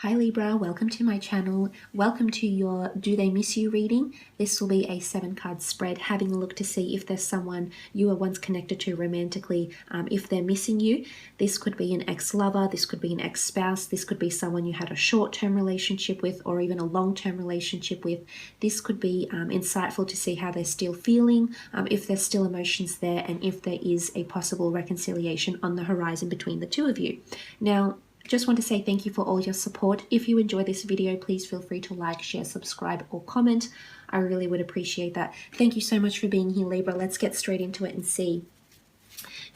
Hi Libra, welcome to my channel. Welcome to your Do They Miss You reading. This will be a 7-card spread, having a look to see if there's someone you were once connected to romantically, if they're missing you. This could be an ex-lover, this could be an ex-spouse, this could be someone you had a short-term relationship with or even a long-term relationship with. This could be insightful to see how they're still feeling, if there's still emotions there, and if there is a possible reconciliation on the horizon between the two of you. Now, just want to say thank you for all your support. If you enjoy this video, please feel free to like, share, subscribe, or comment. I really would appreciate that. Thank you so much for being here, Libra. Let's get straight into it and see.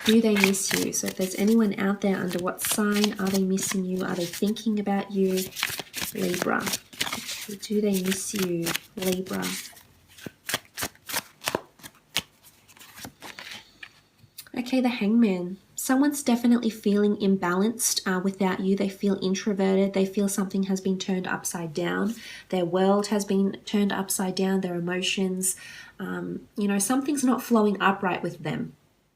Do they miss you? So if there's anyone out there, under what sign are they missing you? Are they thinking about you? Libra. Okay, do they miss you, Libra? Okay, the Hangman. Someone's definitely feeling imbalanced without you. They feel introverted. They feel something has been turned upside down. Their world has been turned upside down. Their emotions, something's not flowing upright with them.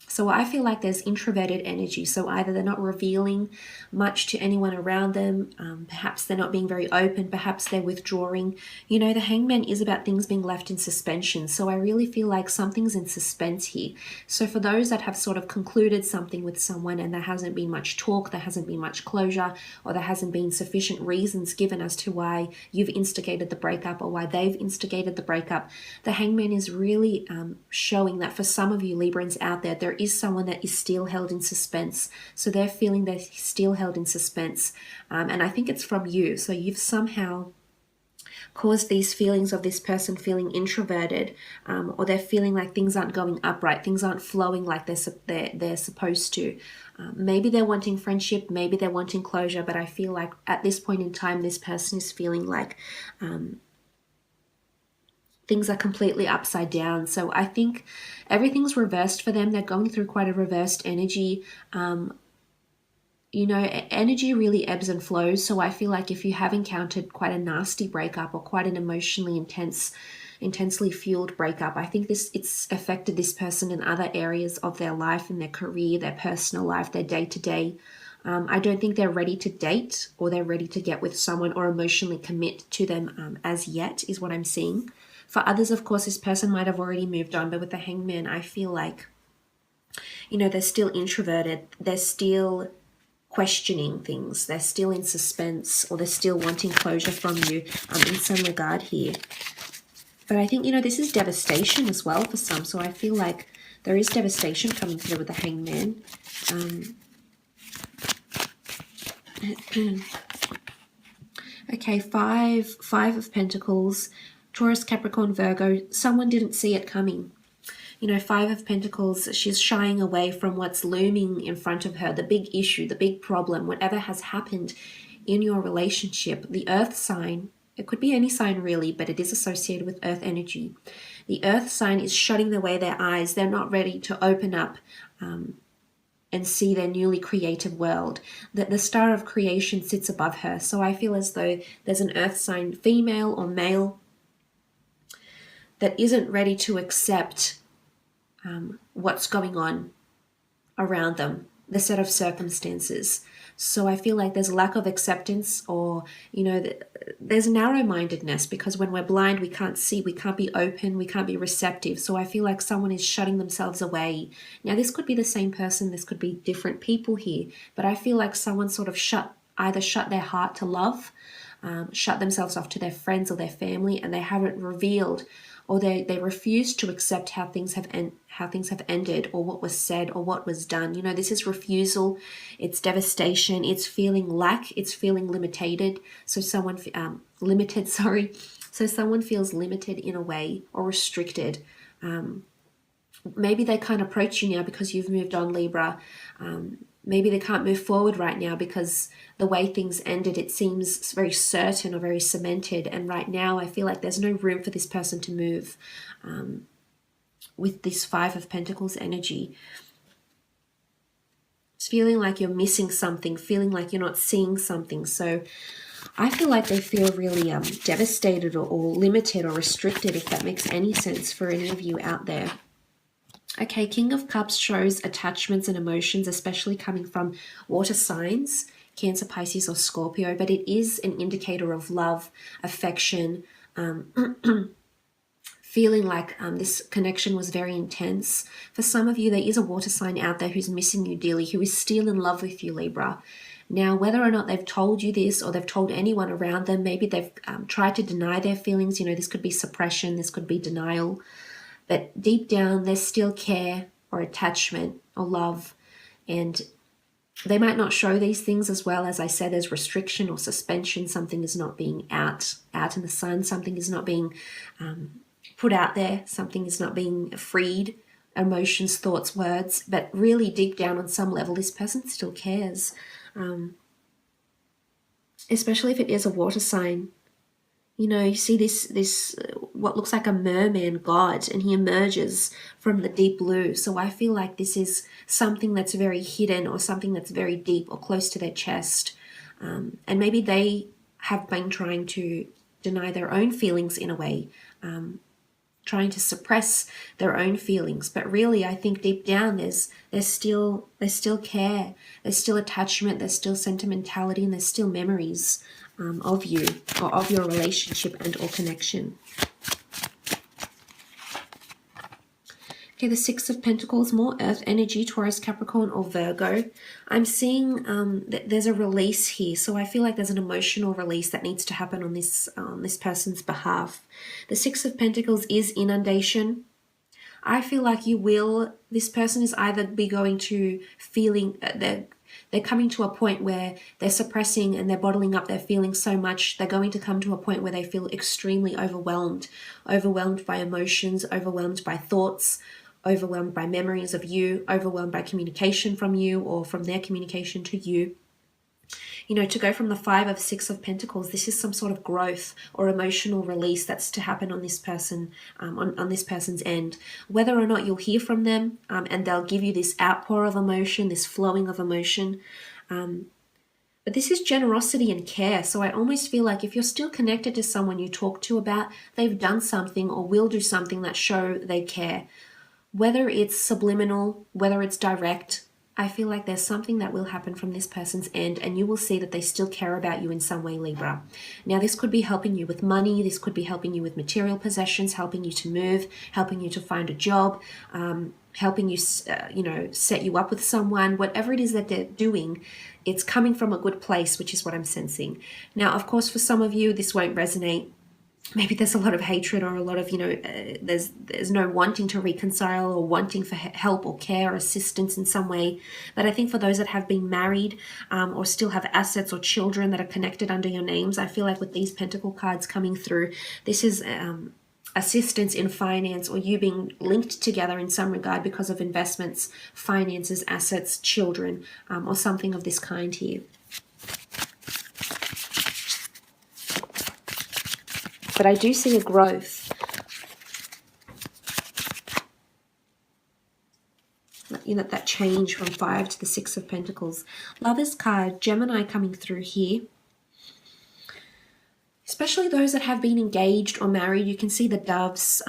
So I feel like there's introverted energy. So either they're not revealing much to anyone around them. Perhaps they're not being very open. Perhaps they're withdrawing. The Hangman is about things being left in suspension. So I really feel like something's in suspense here. So for those that have sort of concluded something with someone and there hasn't been much talk, there hasn't been much closure, or there hasn't been sufficient reasons given as to why you've instigated the breakup or why they've instigated the breakup, the Hangman is really showing that for some of you Librans out there, there is someone that is still held in suspense. So they're feeling they're still held in suspense. And I think it's from you. So you've somehow caused these feelings of this person feeling introverted, or they're feeling like things aren't going upright, things aren't flowing like they're supposed to. Maybe they're wanting friendship, maybe they're wanting closure, but I feel like at this point in time, this person is feeling like things are completely upside down. So I think everything's reversed for them. They're going through quite a reversed energy. Energy really ebbs and flows. So I feel like if you have encountered quite a nasty breakup or quite an emotionally intensely fueled breakup, I think it's affected this person in other areas of their life, in their career, their personal life, their day-to-day. I don't think they're ready to date or they're ready to get with someone or emotionally commit to them as yet, is what I'm seeing. For others, of course, this person might have already moved on, but with the Hangman, I feel like, they're still introverted. They're still questioning things. They're still in suspense, or they're still wanting closure from you in some regard here. But I think, this is devastation as well for some. So I feel like there is devastation coming through with the Hangman. Okay, five of Pentacles. Taurus, Capricorn, Virgo, someone didn't see it coming. Five of Pentacles, she's shying away from what's looming in front of her, the big issue, the big problem, whatever has happened in your relationship. The Earth sign, it could be any sign really, but it is associated with Earth energy. The Earth sign is shutting away their eyes. They're not ready to open up and see their newly created world. That the star of creation sits above her. So I feel as though there's an Earth sign, female or male, that isn't ready to accept what's going on around them, the set of circumstances. So I feel like there's lack of acceptance, or, there's narrow-mindedness, because when we're blind, we can't see, we can't be open, we can't be receptive. So I feel like someone is shutting themselves away. Now, this could be the same person, this could be different people here, but I feel like someone sort of either shut their heart to love, shut themselves off to their friends or their family, and they haven't revealed, or they refuse to accept how things have ended, or what was said, or what was done. This is refusal, it's devastation, it's feeling lack, it's feeling limited. So someone limited, sorry. So someone feels limited in a way, or restricted. Maybe they can't approach you now because you've moved on, Libra. Maybe they can't move forward right now because the way things ended, it seems very certain or very cemented. And right now, I feel like there's no room for this person to move with this Five of Pentacles energy. It's feeling like you're missing something, feeling like you're not seeing something. So I feel like they feel really devastated or limited or restricted, if that makes any sense for any of you out there. Okay, King of Cups shows attachments and emotions, especially coming from water signs. Cancer, Pisces, or Scorpio, but it is an indicator of love, affection, feeling like this connection was very intense. For some of you, there is a water sign out there who's missing you dearly, who is still in love with you, Libra. Now, whether or not they've told you this or they've told anyone around them, maybe they've tried to deny their feelings. You know, this could be suppression, this could be denial. But deep down, there's still care or attachment or love. And they might not show these things as well. As I said, there's restriction or suspension. Something is not being out in the sun. Something is not being put out there. Something is not being freed. Emotions, thoughts, words. But really deep down on some level, this person still cares. Especially if it is a water sign. You know, you see this what looks like a merman god, and he emerges from the deep blue. So I feel like this is something that's very hidden, or something that's very deep or close to their chest. And maybe they have been trying to deny their own feelings in a way, trying to suppress their own feelings. But really, I think deep down there's still care, there's still attachment, there's still sentimentality, and there's still memories of you, or of your relationship and or connection. Okay, the Six of Pentacles, more earth energy, Taurus, Capricorn, or Virgo. I'm seeing that there's a release here. So I feel like there's an emotional release that needs to happen on this person's behalf. The Six of Pentacles is inundation. I feel like this person is either be going to feeling, they're coming to a point where they're suppressing and they're bottling up their feelings so much. They're going to come to a point where they feel extremely overwhelmed by emotions, overwhelmed by thoughts, overwhelmed by memories of you, overwhelmed by communication from you or from their communication to you. You know, to go from the Five of Six of Pentacles, this is some sort of growth or emotional release that's to happen on this person, on this person's end. Whether or not you'll hear from them, and they'll give you this outpour of emotion, this flowing of emotion. But this is generosity and care. So I almost feel like if you're still connected to someone you talk to about, they've done something or will do something that show they care. Whether it's subliminal, whether it's direct, I feel like there's something that will happen from this person's end, and you will see that they still care about you in some way, Libra. Now, this could be helping you with money. This could be helping you with material possessions, helping you to move, helping you to find a job, helping you, set you up with someone. Whatever it is that they're doing, it's coming from a good place, which is what I'm sensing. Now, of course, for some of you, this won't resonate. Maybe there's a lot of hatred or a lot of, there's no wanting to reconcile or wanting for help or care or assistance in some way. But I think for those that have been married or still have assets or children that are connected under your names, I feel like with these Pentacle cards coming through, this is assistance in finance, or you being linked together in some regard because of investments, finances, assets, children, or something of this kind here. But I do see a growth. That change from Five to the Six of Pentacles. Lovers card, Gemini coming through here. Especially those that have been engaged or married, you can see the doves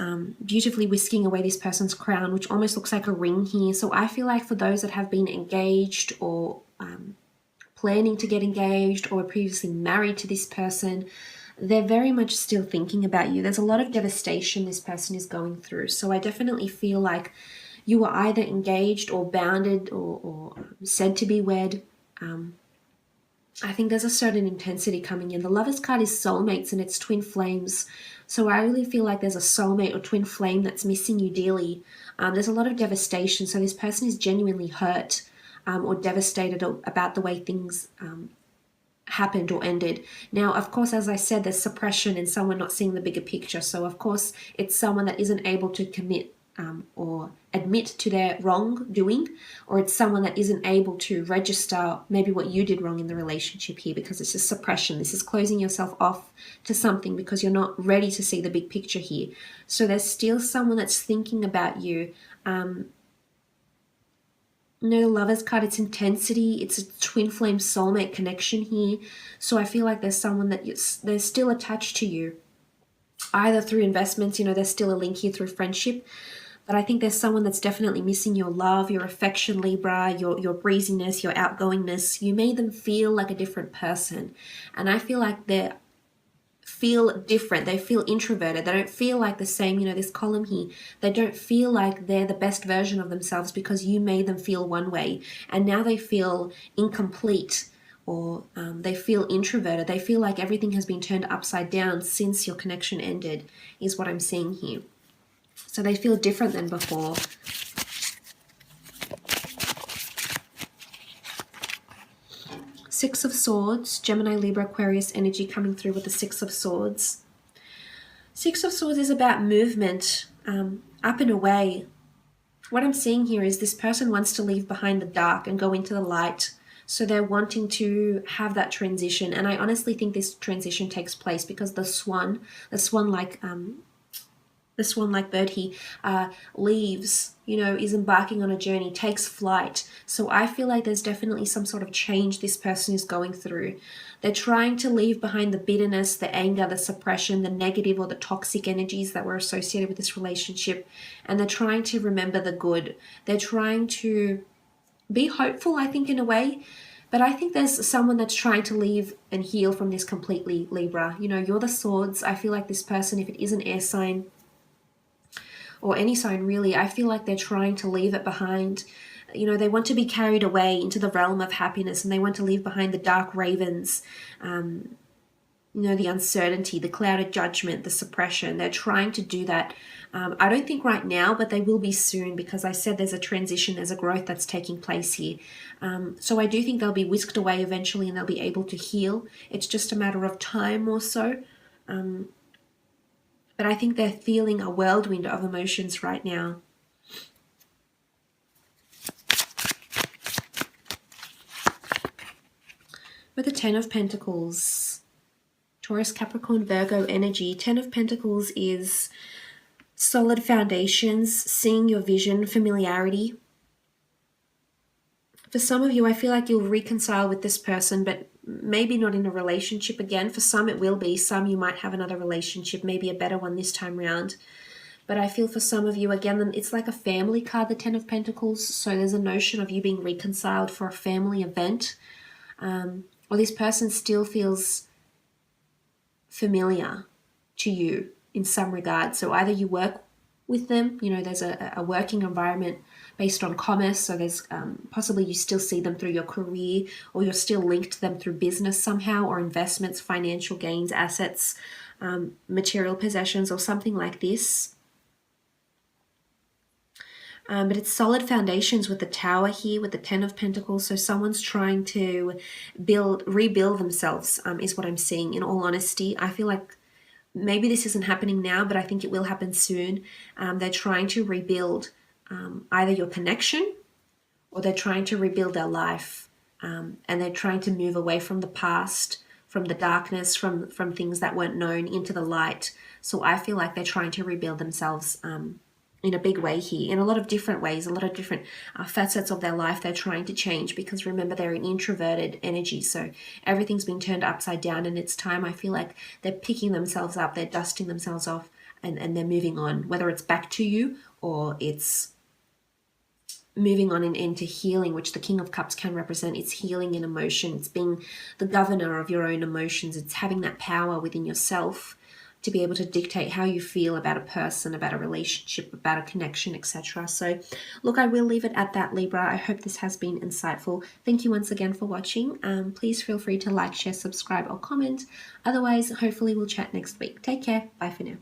beautifully whisking away this person's crown, which almost looks like a ring here. So I feel like for those that have been engaged or planning to get engaged or previously married to this person, they're very much still thinking about you. There's a lot of devastation this person is going through. So I definitely feel like you are either engaged or bounded or said to be wed. I think there's a certain intensity coming in. The Lovers card is soulmates and it's twin flames. So I really feel like there's a soulmate or twin flame that's missing you dearly. There's a lot of devastation. So this person is genuinely hurt or devastated about the way things happened or ended. Now, of course, as I said, there's suppression and someone not seeing the bigger picture. So, of course, it's someone that isn't able to commit or admit to their wrongdoing, or it's someone that isn't able to register maybe what you did wrong in the relationship here, because it's just suppression. This is closing yourself off to something because you're not ready to see the big picture here. So there's still someone that's thinking about you. The Lovers card, it's intensity. It's a twin flame soulmate connection here. So I feel like there's someone that they're still attached to you, either through investments. There's still a link here through friendship. But I think there's someone that's definitely missing your love, your affection, Libra, your breeziness, your outgoingness. You made them feel like a different person. And I feel like they feel different. They feel introverted. They don't feel like the same, this column here. They don't feel like they're the best version of themselves because you made them feel one way. And now they feel incomplete, or they feel introverted. They feel like everything has been turned upside down since your connection ended, is what I'm seeing here. So they feel different than before. Six of Swords, Gemini, Libra, Aquarius energy coming through with the Six of Swords. Six of Swords is about movement, up and away. What I'm seeing here is this person wants to leave behind the dark and go into the light. So they're wanting to have that transition. And I honestly think this transition takes place because the swan-like bird he leaves, is embarking on a journey, takes flight. So I feel like there's definitely some sort of change this person is going through. They're trying to leave behind the bitterness, the anger, the suppression, the negative or the toxic energies that were associated with this relationship. And they're trying to remember the good. They're trying to be hopeful, I think, in a way. But I think there's someone that's trying to leave and heal from this completely, Libra. You're the Swords. I feel like this person, if it is an air sign, or any sign really, I feel like they're trying to leave it behind. They want to be carried away into the realm of happiness, and they want to leave behind the dark ravens, the uncertainty, the clouded judgment, the suppression. They're trying to do that. I don't think right now, but they will be soon, because I said there's a transition, there's a growth that's taking place here. So I do think they'll be whisked away eventually and they'll be able to heal. It's just a matter of time or so. But I think they're feeling a whirlwind of emotions right now. With the Ten of Pentacles, Taurus, Capricorn, Virgo energy. Ten of Pentacles is solid foundations, seeing your vision, familiarity. For some of you, I feel like you'll reconcile with this person, but maybe not in a relationship again. For some, it will be. Some, you might have another relationship, maybe a better one this time round. But I feel for some of you, again, it's like a family card, the Ten of Pentacles. So there's a notion of you being reconciled for a family event. Or this person still feels familiar to you in some regard. So either you work with them, there's a working environment based on commerce, so there's possibly you still see them through your career, or you're still linked to them through business somehow, or investments, financial gains, assets, material possessions, or something like this. But it's solid foundations with the Tower here, with the Ten of Pentacles. So someone's trying to rebuild themselves, is what I'm seeing. In all honesty, I feel like maybe this isn't happening now, but I think it will happen soon. They're trying to rebuild either your connection, or they're trying to rebuild their life. And they're trying to move away from the past, from the darkness, from things that weren't known, into the light. So I feel like they're trying to rebuild themselves in a big way here, in a lot of different ways, a lot of different facets of their life they're trying to change, because remember, they're an introverted energy, so everything's been turned upside down, and it's time. I feel like they're picking themselves up, they're dusting themselves off, and they're moving on, whether it's back to you or it's moving on into healing, which the King of Cups can represent. It's healing in emotion, it's being the governor of your own emotions, it's having that power within yourself to be able to dictate how you feel about a person, about a relationship, about a connection, etc. So look, I will leave it at that, Libra. I hope this has been insightful. Thank you once again for watching. Please feel free to like, share, subscribe, or comment. Otherwise, hopefully we'll chat next week. Take care. Bye for now.